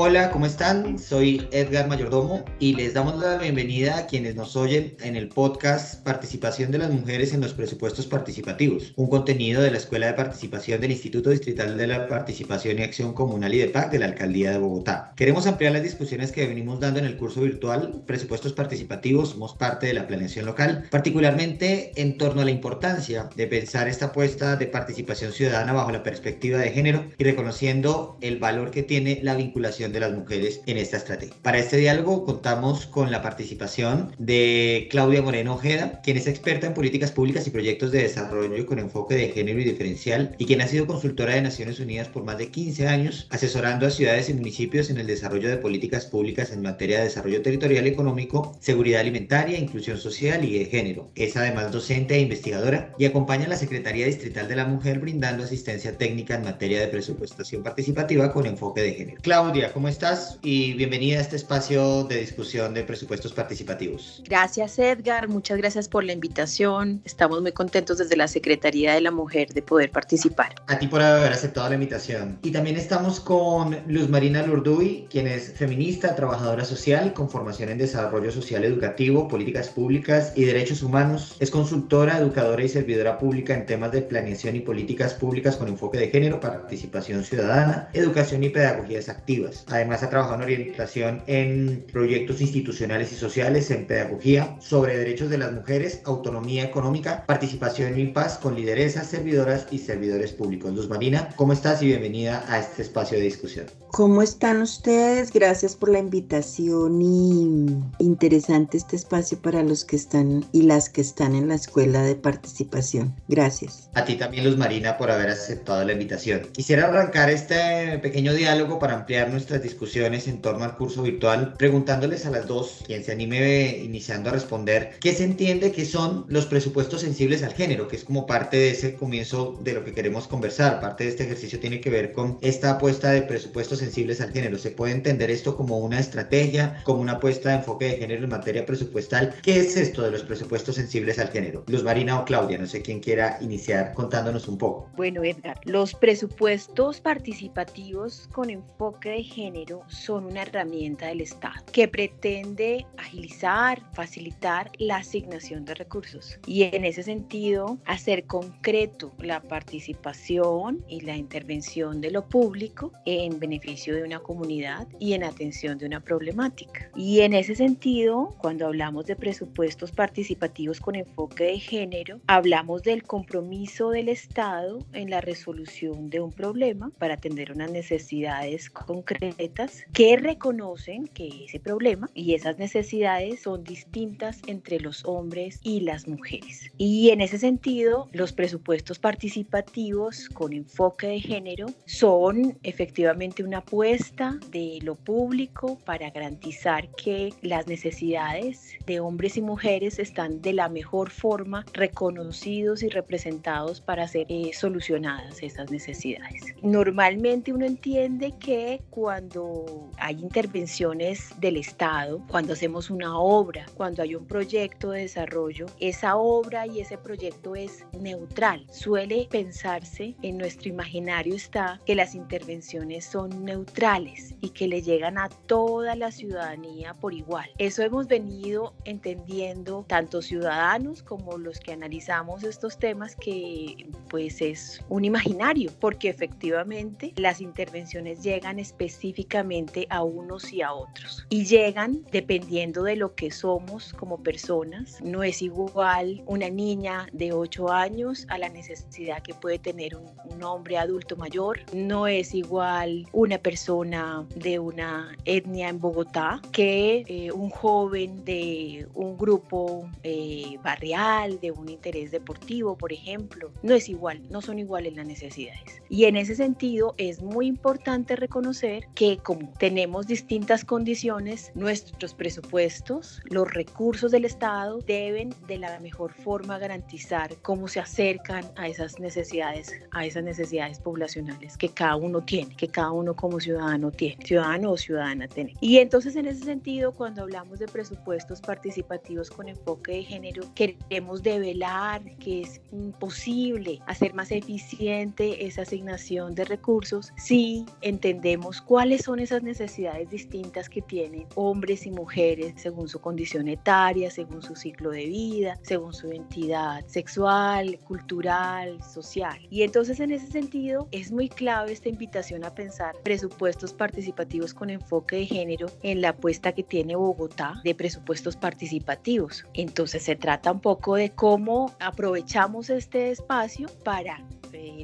Hola, ¿cómo están? Soy Edgar Mayordomo y les damos la bienvenida a quienes nos oyen en el podcast Participación de las Mujeres en los Presupuestos Participativos, un contenido de la Escuela de Participación del Instituto Distrital de la Participación y Acción Comunal IDEPAC de la Alcaldía de Bogotá. Queremos ampliar las discusiones que venimos dando en el curso virtual Presupuestos Participativos, somos parte de la planeación local, particularmente en torno a la importancia de pensar esta apuesta de participación ciudadana bajo la perspectiva de género y reconociendo el valor que tiene la vinculación de las mujeres en esta estrategia. Para este diálogo contamos con la participación de Claudia Moreno Ojeda, quien es experta en políticas públicas y proyectos de desarrollo con enfoque de género y diferencial y quien ha sido consultora de Naciones Unidas por más de 15 años, asesorando a ciudades y municipios en el desarrollo de políticas públicas en materia de desarrollo territorial y económico, seguridad alimentaria, inclusión social y de género. Es además docente e investigadora y acompaña a la Secretaría Distrital de la Mujer brindando asistencia técnica en materia de presupuestación participativa con enfoque de género. Claudia, ¿cómo estás? Y bienvenida a este espacio de discusión de presupuestos participativos. Gracias, Edgar. Muchas gracias por la invitación. Estamos muy contentos desde la Secretaría de la Mujer de poder participar. A ti por haber aceptado la invitación. Y también estamos con Luz Marina Lurduy, quien es feminista, trabajadora social, con formación en desarrollo social educativo, políticas públicas y derechos humanos. Es consultora, educadora y servidora pública en temas de planeación y políticas públicas con enfoque de género, participación ciudadana, educación y pedagogías activas. Además ha trabajado en orientación en proyectos institucionales y sociales, en pedagogía, sobre derechos de las mujeres, autonomía económica, participación y paz con lideresas, servidoras y servidores públicos. Luz Marina, ¿cómo estás? Y bienvenida a este espacio de discusión. ¿Cómo están ustedes? Gracias por la invitación y interesante este espacio para los que están y las que están en la Escuela de Participación. Gracias. A ti también, Luz Marina, por haber aceptado la invitación. Quisiera arrancar este pequeño diálogo para ampliar nuestras discusiones en torno al curso virtual, preguntándoles a las dos, quien se anime iniciando a responder, ¿qué se entiende que son los presupuestos sensibles al género? Que es como parte de ese comienzo de lo que queremos conversar. Parte de este ejercicio tiene que ver con esta apuesta de presupuestos sensibles al género. ¿Se puede entender esto como una estrategia, como una apuesta de enfoque de género en materia presupuestal? ¿Qué es esto de los presupuestos sensibles al género? Luz Marina o Claudia, no sé quién quiera iniciar contándonos un poco. Bueno, Edgar, los presupuestos participativos con enfoque de género son una herramienta del Estado que pretende agilizar, facilitar la asignación de recursos y en ese sentido hacer concreto la participación y la intervención de lo público en beneficio de una comunidad y en atención de una problemática. Y en ese sentido, cuando hablamos de presupuestos participativos con enfoque de género, hablamos del compromiso del Estado en la resolución de un problema para atender unas necesidades concretas que reconocen que ese problema y esas necesidades son distintas entre los hombres y las mujeres. Y en ese sentido, los presupuestos participativos con enfoque de género son efectivamente una apuesta de lo público para garantizar que las necesidades de hombres y mujeres están de la mejor forma reconocidos y representados para ser solucionadas esas necesidades. Normalmente uno entiende que cuando hay intervenciones del Estado, cuando hacemos una obra, cuando hay un proyecto de desarrollo, esa obra y ese proyecto es neutral. Suele pensarse, en nuestro imaginario está, que las intervenciones son neutrales y que le llegan a toda la ciudadanía por igual. Eso hemos venido entendiendo tanto ciudadanos como los que analizamos estos temas, que pues es un imaginario, porque efectivamente las intervenciones llegan específicamente a unos y a otros y llegan dependiendo de lo que somos como personas. No es igual una niña de 8 años a la necesidad que puede tener un hombre adulto mayor. No es igual una persona de una etnia en Bogotá que un joven de un grupo barrial, de un interés deportivo, por ejemplo. No es igual, no son iguales las necesidades. Y en ese sentido es muy importante reconocer que como tenemos distintas condiciones, nuestros presupuestos, los recursos del Estado deben de la mejor forma garantizar cómo se acercan a esas necesidades poblacionales que cada uno tiene, que cada uno como ciudadano tiene, ciudadano o ciudadana tiene. Y entonces en ese sentido, cuando hablamos de presupuestos participativos con enfoque de género, queremos develar que es imposible hacer más eficiente esa asignación de recursos si entendemos cuál cuáles son esas necesidades distintas que tienen hombres y mujeres según su condición etaria, según su ciclo de vida, según su identidad sexual, cultural, social. Y entonces en ese sentido es muy clave esta invitación a pensar presupuestos participativos con enfoque de género en la apuesta que tiene Bogotá de presupuestos participativos. Entonces se trata un poco de cómo aprovechamos este espacio para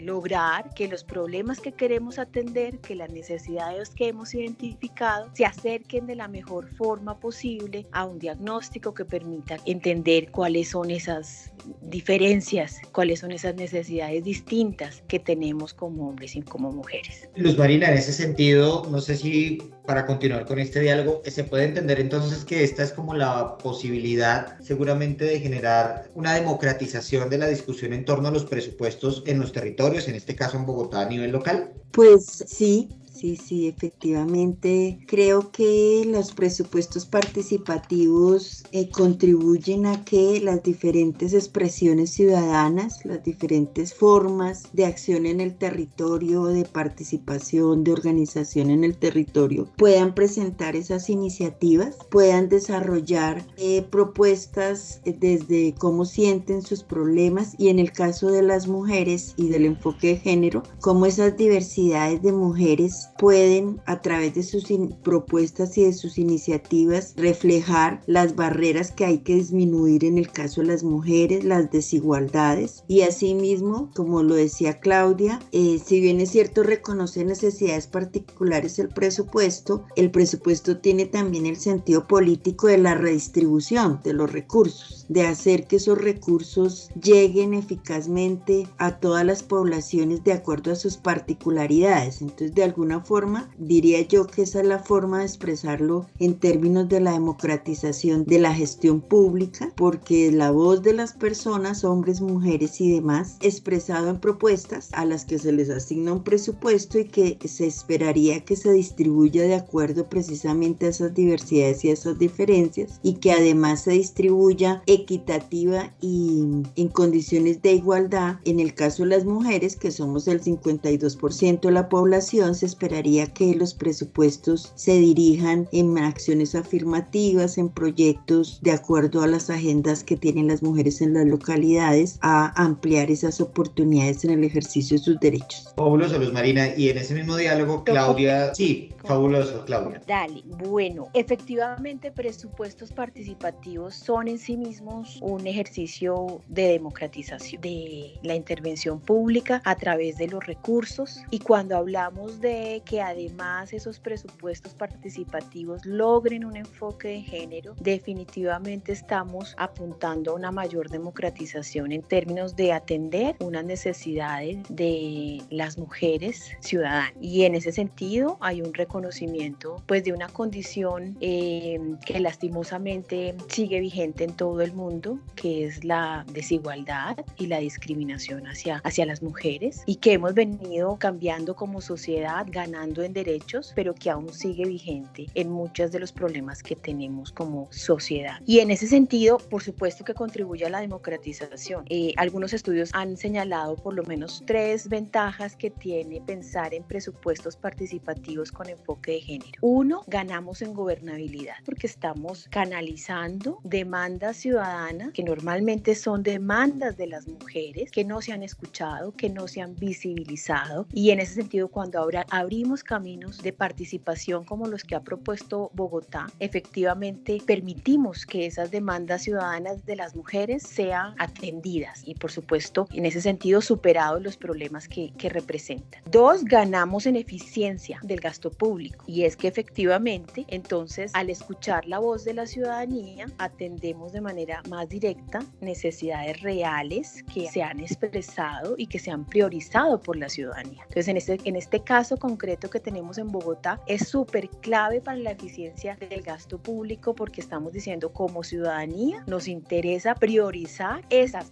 lograr que los problemas que queremos atender, que las necesidades que hemos identificado se acerquen de la mejor forma posible a un diagnóstico que permita entender cuáles son esas diferencias, cuáles son esas necesidades distintas que tenemos como hombres y como mujeres. Luz Marina, en ese sentido, no sé si para continuar con este diálogo, se puede entender entonces que esta es como la posibilidad seguramente de generar una democratización de la discusión en torno a los presupuestos en los territorios, en este caso en Bogotá a nivel local. Pues sí, efectivamente. Creo que los presupuestos participativos contribuyen a que las diferentes expresiones ciudadanas, las diferentes formas de acción en el territorio, de participación, de organización en el territorio, puedan presentar esas iniciativas, puedan desarrollar propuestas desde cómo sienten sus problemas y en el caso de las mujeres y del enfoque de género, cómo esas diversidades de mujeres pueden a través de sus propuestas y de sus iniciativas reflejar las barreras que hay que disminuir en el caso de las mujeres, las desigualdades y asimismo, como lo decía Claudia, si bien es cierto reconoce necesidades particulares el presupuesto tiene también el sentido político de la redistribución de los recursos, de hacer que esos recursos lleguen eficazmente a todas las poblaciones de acuerdo a sus particularidades. Entonces, de alguna forma, diría yo que esa es la forma de expresarlo en términos de la democratización de la gestión pública, porque la voz de las personas, hombres, mujeres y demás, expresado en propuestas a las que se les asigna un presupuesto y que se esperaría que se distribuya de acuerdo precisamente a esas diversidades y a esas diferencias y que además se distribuya equitativa y en condiciones de igualdad. En el caso de las mujeres, que somos el 52% de la población, se esperaría que los presupuestos se dirijan en acciones afirmativas, en proyectos de acuerdo a las agendas que tienen las mujeres en las localidades, a ampliar esas oportunidades en el ejercicio de sus derechos. Fabuloso, Luz Marina. Y en ese mismo diálogo, Claudia, sí, fabuloso, Claudia. Dale, bueno, efectivamente presupuestos participativos son en sí mismos un ejercicio de democratización de la intervención pública a través de los recursos, y cuando hablamos de que además esos presupuestos participativos logren un enfoque de género, definitivamente estamos apuntando a una mayor democratización en términos de atender unas necesidades de las mujeres ciudadanas, y en ese sentido hay un reconocimiento pues de una condición que lastimosamente sigue vigente en todo el mundo, que es la desigualdad y la discriminación hacia las mujeres, y que hemos venido cambiando como sociedad, ganando en derechos, pero que aún sigue vigente en muchos de los problemas que tenemos como sociedad. Y en ese sentido, por supuesto que contribuye a la democratización. Algunos estudios han señalado por lo menos 3 ventajas que tiene pensar en presupuestos participativos con enfoque de género. 1, ganamos en gobernabilidad, porque estamos canalizando demandas ciudadanas que normalmente son demandas de las mujeres, que no se han escuchado, que no se han visibilizado, y en ese sentido, cuando ahora abrimos caminos de participación como los que ha propuesto Bogotá, efectivamente permitimos que esas demandas ciudadanas de las mujeres sean atendidas y, por supuesto, en ese sentido superados los problemas que representan. 2, ganamos en eficiencia del gasto público, y es que efectivamente entonces al escuchar la voz de la ciudadanía atendemos de manera más directa necesidades reales que se han expresado y que se han priorizado por la ciudadanía. Entonces en este caso concreto que tenemos en Bogotá es súper clave para la eficiencia del gasto público, porque estamos diciendo como ciudadanía nos interesa priorizar esas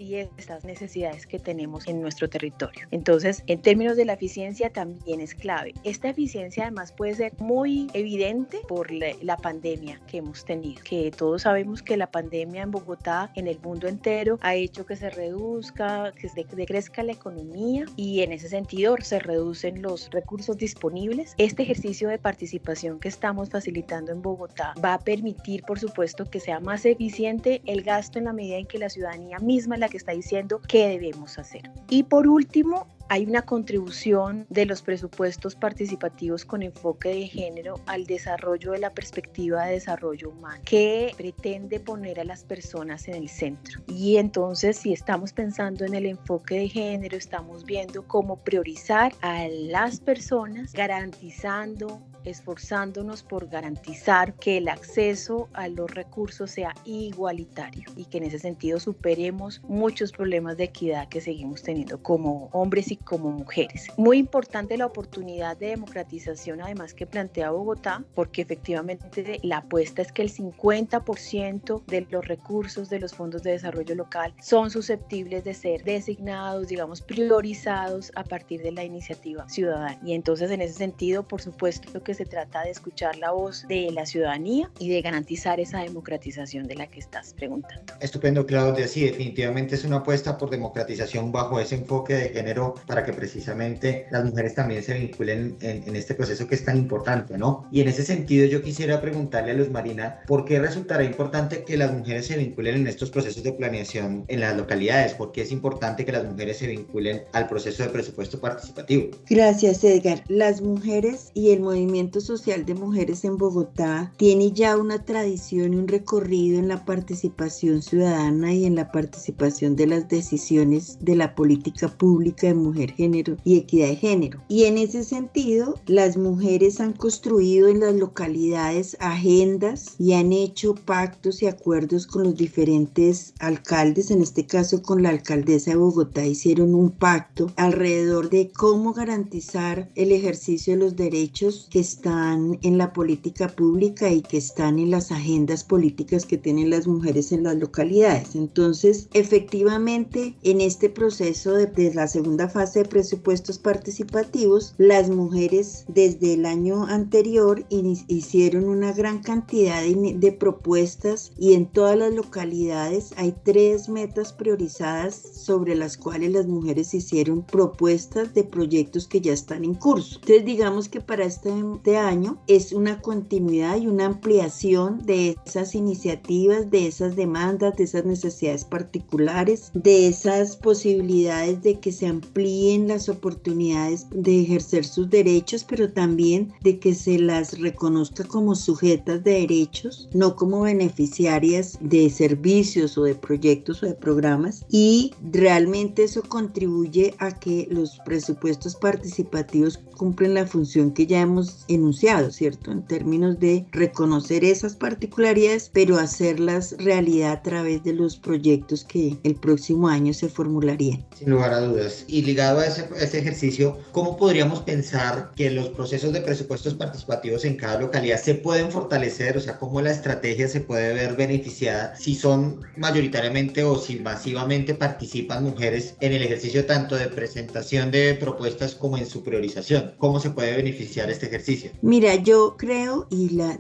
necesidades que tenemos en nuestro territorio. Entonces en términos de la eficiencia también es clave. Esta eficiencia además puede ser muy evidente por la pandemia que hemos tenido, que todos sabemos que la pandemia en Bogotá, en el mundo entero, ha hecho que se reduzca, que se decrezca la economía, y en ese sentido se reducen los recursos disponibles disponibles. Este ejercicio de participación que estamos facilitando en Bogotá va a permitir, por supuesto, que sea más eficiente el gasto en la medida en que la ciudadanía misma es la que está diciendo qué debemos hacer. Y por último, hay una contribución de los presupuestos participativos con enfoque de género al desarrollo de la perspectiva de desarrollo humano, que pretende poner a las personas en el centro. Y entonces, si estamos pensando en el enfoque de género, estamos viendo cómo priorizar a las personas, garantizando, esforzándonos por garantizar que el acceso a los recursos sea igualitario y que en ese sentido superemos muchos problemas de equidad que seguimos teniendo como hombres y como mujeres. Muy importante la oportunidad de democratización además que plantea Bogotá, porque efectivamente la apuesta es que el 50% de los recursos de los fondos de desarrollo local son susceptibles de ser designados, digamos, priorizados a partir de la iniciativa ciudadana. Y entonces en ese sentido, por supuesto que se trata de escuchar la voz de la ciudadanía y de garantizar esa democratización de la que estás preguntando. Estupendo, Claudia. Sí, definitivamente es una apuesta por democratización bajo ese enfoque de género para que precisamente las mujeres también se vinculen en este proceso que es tan importante, ¿no? Y en ese sentido yo quisiera preguntarle a Luz Marina, ¿por qué resultará importante que las mujeres se vinculen en estos procesos de planeación en las localidades? ¿Por qué es importante que las mujeres se vinculen al proceso de presupuesto participativo? Gracias, Edgar. Las mujeres y el movimiento social de mujeres en Bogotá tiene ya una tradición y un recorrido en la participación ciudadana y en la participación de las decisiones de la política pública de mujer, género y equidad de género. Y en ese sentido, las mujeres han construido en las localidades agendas y han hecho pactos y acuerdos con los diferentes alcaldes. En este caso, con la alcaldesa de Bogotá hicieron un pacto alrededor de cómo garantizar el ejercicio de los derechos que están en la política pública y que están en las agendas políticas que tienen las mujeres en las localidades. Entonces, efectivamente, en este proceso de la segunda fase de presupuestos participativos, las mujeres desde el año anterior hicieron una gran cantidad de propuestas y en todas las localidades hay 3 metas priorizadas sobre las cuales las mujeres hicieron propuestas de proyectos que ya están en curso. Entonces, digamos que para este año es una continuidad y una ampliación de esas iniciativas, de esas demandas, de esas necesidades particulares, de esas posibilidades de que se amplíen las oportunidades de ejercer sus derechos, pero también de que se las reconozca como sujetas de derechos, no como beneficiarias de servicios o de proyectos o de programas. Y realmente eso contribuye a que los presupuestos participativos cumplen la función que ya hemos enunciado, ¿cierto? En términos de reconocer esas particularidades, pero hacerlas realidad a través de los proyectos que el próximo año se formularían. Sin lugar a dudas. Y ligado a ese ejercicio, ¿cómo podríamos pensar que los procesos de presupuestos participativos en cada localidad se pueden fortalecer? O sea, ¿cómo la estrategia se puede ver beneficiada si son mayoritariamente o si masivamente participan mujeres en el ejercicio tanto de presentación de propuestas como en su priorización? ¿Cómo se puede beneficiar este ejercicio? Mira, yo creo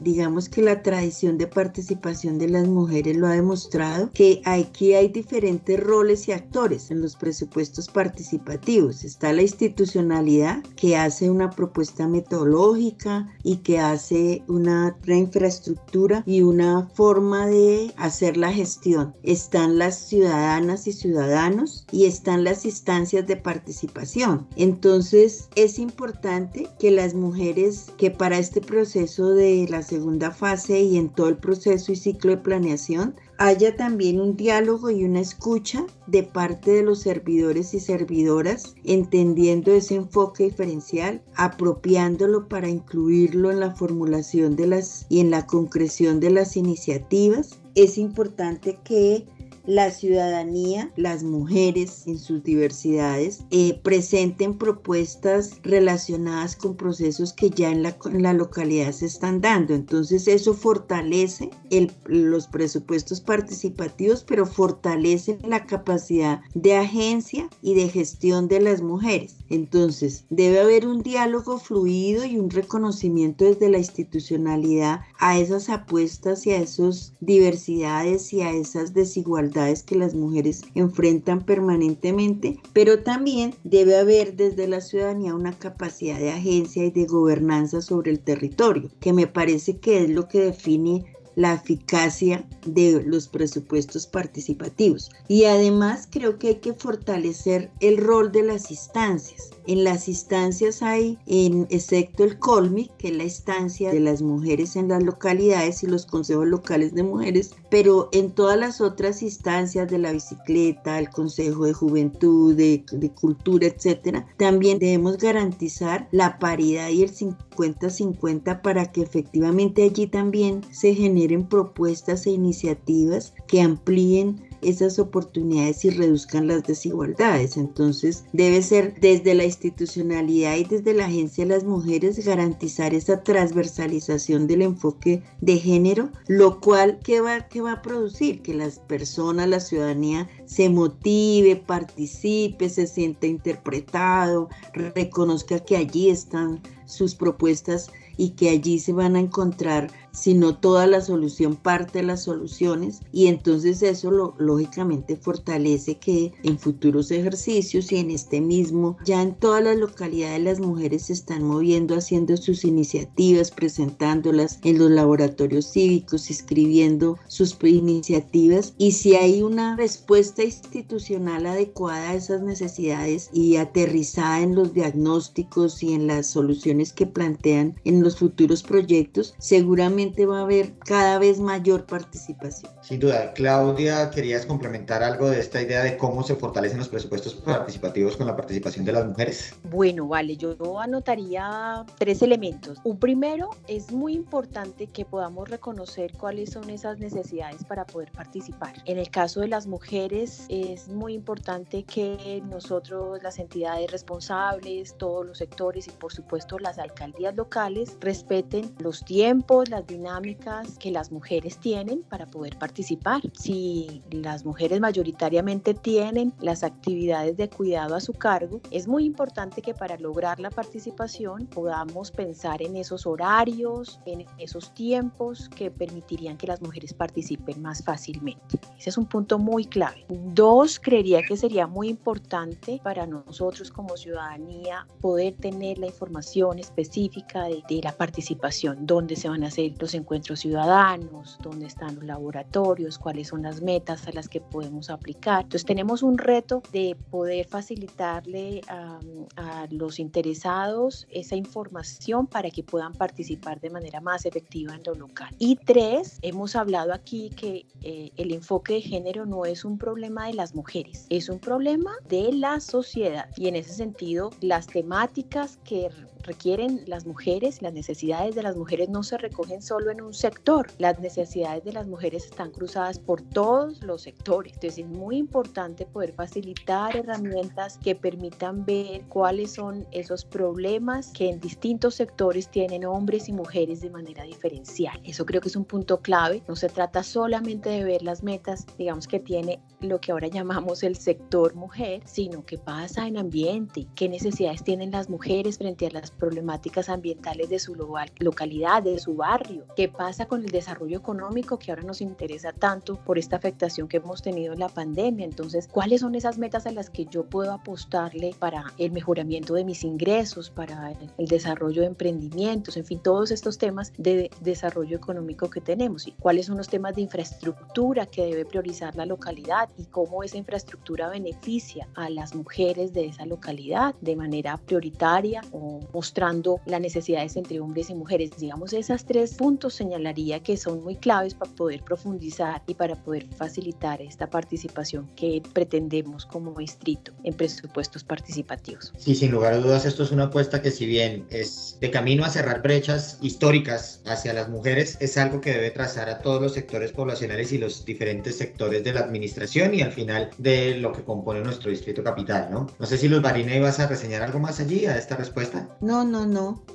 digamos que la tradición de participación de las mujeres lo ha demostrado, que aquí hay diferentes roles y actores en los presupuestos participativos. Está la institucionalidad, que hace una propuesta metodológica y que hace una infraestructura y una forma de hacer la gestión. Están las ciudadanas y ciudadanos y están las instancias de participación. Entonces es importante que las mujeres, que para este proceso de la segunda fase y en todo el proceso y ciclo de planeación, haya también un diálogo y una escucha de parte de los servidores y servidoras, entendiendo ese enfoque diferencial, apropiándolo para incluirlo en la formulación y en la concreción de las iniciativas. Es importante que la ciudadanía, las mujeres en sus diversidades, presenten propuestas relacionadas con procesos que ya en la localidad se están dando. Entonces eso fortalece los presupuestos participativos, pero fortalece la capacidad de agencia y de gestión de las mujeres. Entonces debe haber un diálogo fluido y un reconocimiento desde la institucionalidad a esas apuestas y a esas diversidades y a esas desigualdades desigualdades que las mujeres enfrentan permanentemente, pero también debe haber desde la ciudadanía una capacidad de agencia y de gobernanza sobre el territorio, que me parece que es lo que define la eficacia de los presupuestos participativos. Y además creo que hay que fortalecer el rol de las instancias. En las instancias hay, excepto el COLMIC, que es la instancia de las mujeres en las localidades y los consejos locales de mujeres, pero en todas las otras instancias de la bicicleta, el consejo de juventud, de cultura, etcétera, también debemos garantizar la paridad y el 50-50 para que efectivamente allí también se generen propuestas e iniciativas que amplíen esas oportunidades y reduzcan las desigualdades. Entonces debe ser desde la institucionalidad y desde la agencia de las mujeres garantizar esa transversalización del enfoque de género, lo cual ¿qué va a producir? Que las personas, la ciudadanía se motive, participe, se sienta interpretado, reconozca que allí están sus propuestas y que allí se van a encontrar, si no toda la solución, parte de las soluciones, y entonces eso lógicamente fortalece que en futuros ejercicios y en este mismo, ya en todas las localidades las mujeres se están moviendo, haciendo sus iniciativas, presentándolas en los laboratorios cívicos, escribiendo sus iniciativas, y si hay una respuesta institucional adecuada a esas necesidades y aterrizada en los diagnósticos y en las soluciones que plantean en los futuros proyectos, seguramente va a haber cada vez mayor participación. Sin duda. Claudia, ¿querías complementar algo de esta idea de cómo se fortalecen los presupuestos participativos con la participación de las mujeres? Bueno, vale, yo anotaría 3 elementos. Un primero, es muy importante que podamos reconocer cuáles son esas necesidades para poder participar. En el caso de las mujeres, es muy importante que nosotros, las entidades responsables, todos los sectores y por supuesto las alcaldías locales, respeten los tiempos, las dinámicas que las mujeres tienen para poder participar. Si las mujeres mayoritariamente tienen las actividades de cuidado a su cargo, es muy importante que para lograr la participación podamos pensar en esos horarios, en esos tiempos que permitirían que las mujeres participen más fácilmente. Ese es un punto muy clave. 2, creería que sería muy importante para nosotros como ciudadanía poder tener la información específica de la participación, dónde se van a hacer los encuentros ciudadanos, dónde están los laboratorios, cuáles son las metas a las que podemos aplicar. Entonces tenemos un reto de poder facilitarle a los interesados esa información para que puedan participar de manera más efectiva en lo local. Y 3, hemos hablado aquí que el enfoque de género no es un problema de las mujeres, es un problema de la sociedad, y en ese sentido las temáticas que requieren las mujeres, las necesidades de las mujeres no se recogen solo en un sector, las necesidades de las mujeres están cruzadas por todos los sectores. Entonces es muy importante poder facilitar herramientas que permitan ver cuáles son esos problemas que en distintos sectores tienen hombres y mujeres de manera diferencial. Eso creo que es un punto clave. No se trata solamente de ver las metas, digamos, que tiene lo que ahora llamamos el sector mujer, sino qué pasa en ambiente, qué necesidades tienen las mujeres frente a las problemáticas ambientales de su localidad, de su barrio, qué pasa con el desarrollo económico que ahora nos interesa tanto por esta afectación que hemos tenido en la pandemia. Entonces, ¿cuáles son esas metas a las que yo puedo apostarle para el mejoramiento de mis ingresos, para el desarrollo de emprendimientos, en fin, todos estos temas de desarrollo económico que tenemos? ¿Y cuáles son los temas de infraestructura que debe priorizar la localidad y cómo esa infraestructura beneficia a las mujeres de esa localidad de manera prioritaria o mostrando las necesidades entre hombres y mujeres? Digamos, esas 3 puntos señalaría que son muy claves para poder profundizar y para poder facilitar esta participación que pretendemos como distrito en presupuestos participativos. Sí, sin lugar a dudas, esto es una apuesta que, si bien es de camino a cerrar brechas históricas hacia las mujeres, es algo que debe trazar a todos los sectores poblacionales y los diferentes sectores de la administración y al final de lo que compone nuestro distrito capital, ¿no? No sé si Luz Marina ibas a reseñar algo más allí a esta respuesta. No,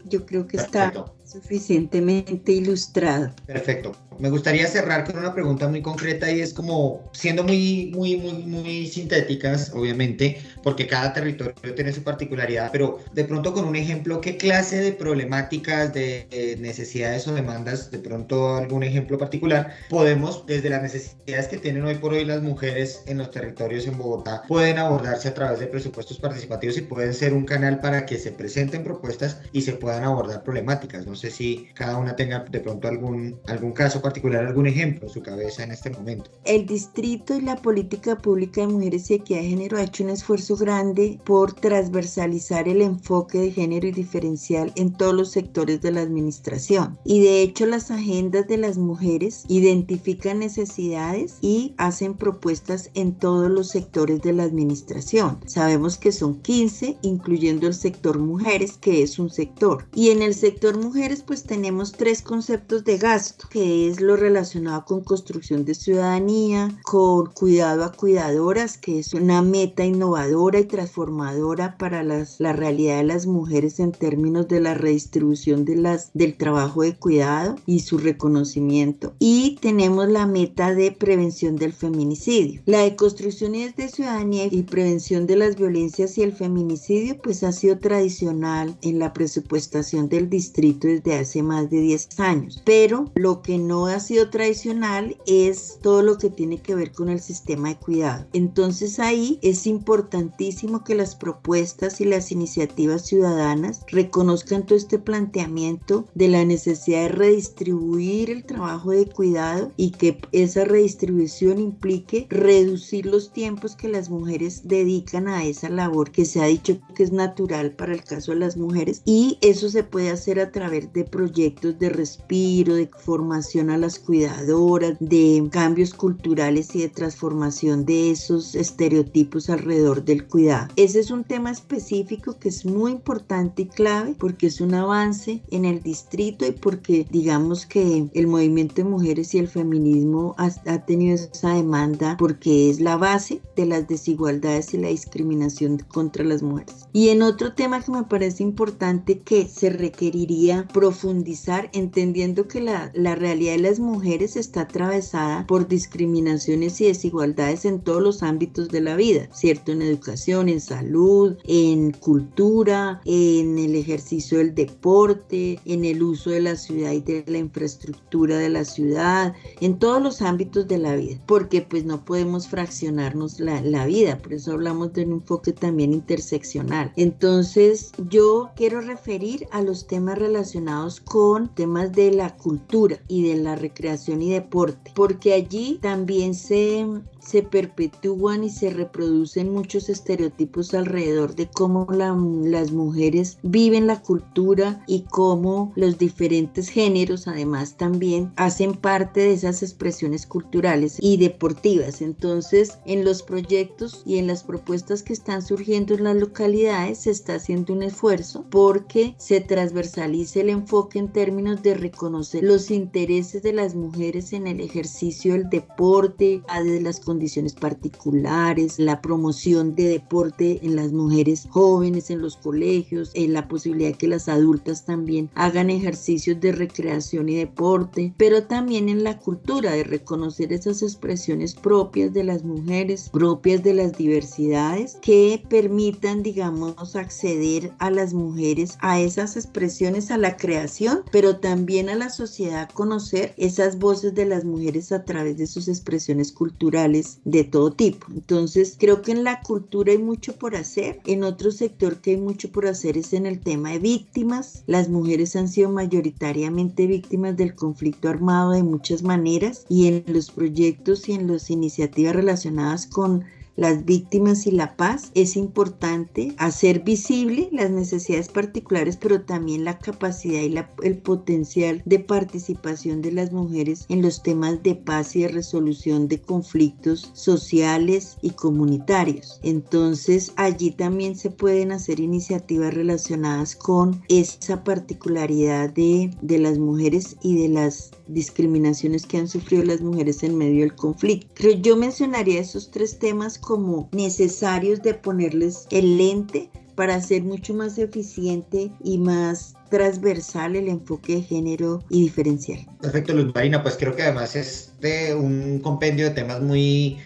yo creo que Perfecto. Está suficientemente ilustrado. Perfecto. me gustaría cerrar con una pregunta muy concreta y es como siendo muy sintéticas, obviamente, porque cada territorio tiene su particularidad, pero de pronto con un ejemplo, ¿qué clase de problemáticas, de necesidades o demandas, de pronto algún ejemplo particular, podemos, desde las necesidades que tienen hoy por hoy las mujeres en los territorios en Bogotá, pueden abordarse a través de presupuestos participativos y pueden ser un canal para que se presenten propuestas y se puedan abordar problemáticas? No sé si cada una tenga de pronto algún caso particular, algún ejemplo en su cabeza en este momento. El distrito y la política pública de mujeres y equidad de género ha hecho un esfuerzo grande por transversalizar el enfoque de género y diferencial en todos los sectores de la administración. Y de hecho las agendas de las mujeres identifican necesidades y hacen propuestas en todos los sectores de la administración. Sabemos que son 15, incluyendo el sector mujeres, que es un sector. Y en el sector mujeres pues tenemos 3 conceptos de gasto, que es lo relacionado con construcción de ciudadanía, con cuidado a cuidadoras, que es una meta innovadora y transformadora para la realidad de las mujeres en términos de la redistribución del trabajo de cuidado y su reconocimiento. Y tenemos la meta de prevención del feminicidio. La de construcción de ciudadanía y prevención de las violencias y el feminicidio pues ha sido tradicional en la presupuestación del distrito desde hace más de 10 años. Pero lo que no ha sido tradicional es todo lo que tiene que ver con el sistema de cuidado. Entonces ahí es importantísimo que las propuestas y las iniciativas ciudadanas reconozcan todo este planteamiento de la necesidad de redistribuir el trabajo de cuidado y que esa redistribución implique reducir los tiempos que las mujeres dedican a esa labor que se ha dicho que es natural para el caso de las mujeres, y eso se puede hacer a través de proyectos de respiro, de formación a las cuidadoras, de cambios culturales y de transformación de esos estereotipos alrededor del cuidado. Ese es un tema específico que es muy importante y clave porque es un avance en el distrito y porque digamos que el movimiento de mujeres y el feminismo ha tenido esa demanda porque es la base de las desigualdades y la discriminación contra las mujeres. Y en otro tema que me parece importante que se requeriría profundizar, entendiendo que la realidad de las mujeres está atravesada por discriminaciones y desigualdades en todos los ámbitos de la vida, ¿cierto? En educación, en salud, en cultura, en el ejercicio del deporte, en el uso de la ciudad y de la infraestructura de la ciudad, en todos los ámbitos de la vida, porque pues no podemos fraccionarnos la vida, por eso hablamos de un enfoque también interseccional. Entonces yo quiero referir a los temas relacionados con temas de la cultura y de la recreación y deporte, porque allí también se perpetúan y se reproducen muchos estereotipos alrededor de cómo las mujeres viven la cultura y cómo los diferentes géneros además también hacen parte de esas expresiones culturales y deportivas. Entonces, en los proyectos y en las propuestas que están surgiendo en las localidades se está haciendo un esfuerzo porque se transversalice el enfoque en términos de reconocer los intereses de las mujeres en el ejercicio del deporte, de las condiciones particulares, la promoción de deporte en las mujeres jóvenes en los colegios, la posibilidad de que las adultas también hagan ejercicios de recreación y deporte, pero también en la cultura de reconocer esas expresiones propias de las mujeres, propias de las diversidades, que permitan, digamos, acceder a las mujeres a esas expresiones, a la creación, pero también a la sociedad conocer esas voces de las mujeres a través de sus expresiones culturales de todo tipo. Entonces creo que en la cultura hay mucho por hacer. En otro sector que hay mucho por hacer es en el tema de víctimas. Las mujeres han sido mayoritariamente víctimas del conflicto armado de muchas maneras, y en los proyectos y en las iniciativas relacionadas con las víctimas y la paz es importante hacer visible las necesidades particulares, pero también la capacidad y el potencial de participación de las mujeres en los temas de paz y de resolución de conflictos sociales y comunitarios. Entonces allí también se pueden hacer iniciativas relacionadas con esa particularidad de las mujeres y de las discriminaciones que han sufrido las mujeres en medio del conflicto. Pero yo mencionaría esos 3 temas como necesarios de ponerles el lente para ser mucho más eficiente y más transversal el enfoque de género y diferencial. Perfecto, Luz Marina, pues creo que además es de un compendio de temas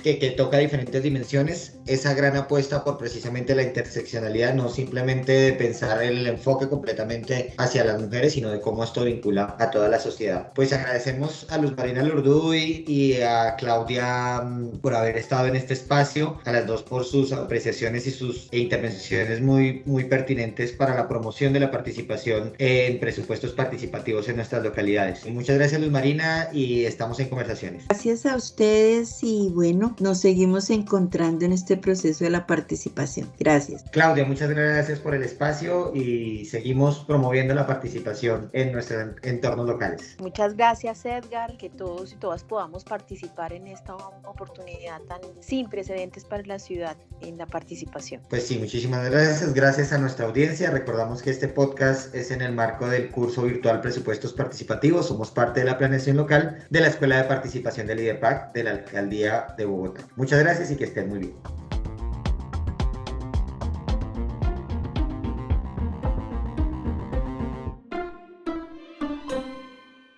que toca diferentes dimensiones. Esa gran apuesta por precisamente la interseccionalidad, no simplemente de pensar el enfoque completamente hacia las mujeres, sino de cómo esto vincula a toda la sociedad. Pues agradecemos a Luz Marina Lurduy y a Claudia por haber estado en este espacio, a las dos por sus apreciaciones y sus intervenciones muy pertinentes para la promoción de la participación en presupuestos participativos en nuestras localidades. Muchas gracias, Luz Marina, y estamos en conversaciones. Gracias a ustedes y bueno, nos seguimos encontrando en este proceso de la participación. Gracias. Claudia, muchas gracias por el espacio y seguimos promoviendo la participación en nuestros entornos locales. Muchas gracias, Edgar, que todos y todas podamos participar en esta oportunidad tan sin precedentes para la ciudad en la participación. Pues sí, muchísimas gracias. Gracias a nuestra audiencia. Recordamos que este podcast es en el marco del curso virtual Presupuestos Participativos. Somos parte de la planeación local de la Escuela de Participación del IDEPAC de la Alcaldía de Bogotá. Muchas gracias y que estén muy bien.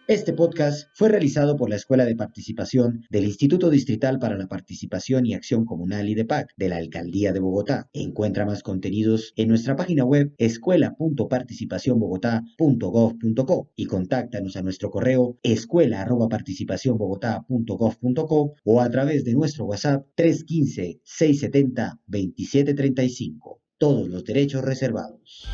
Este podcast fue realizado por la Escuela de Participación del Instituto Distrital para la Participación y Acción Comunal IDEPAC de la Alcaldía de Bogotá. Encuentra más contenidos en nuestra página web escuela.participacionbogotá.gov.co y contáctanos a nuestro correo escuela@participacionbogotá.gov.co o a través de nuestro WhatsApp 315-670-2735. Todos los derechos reservados.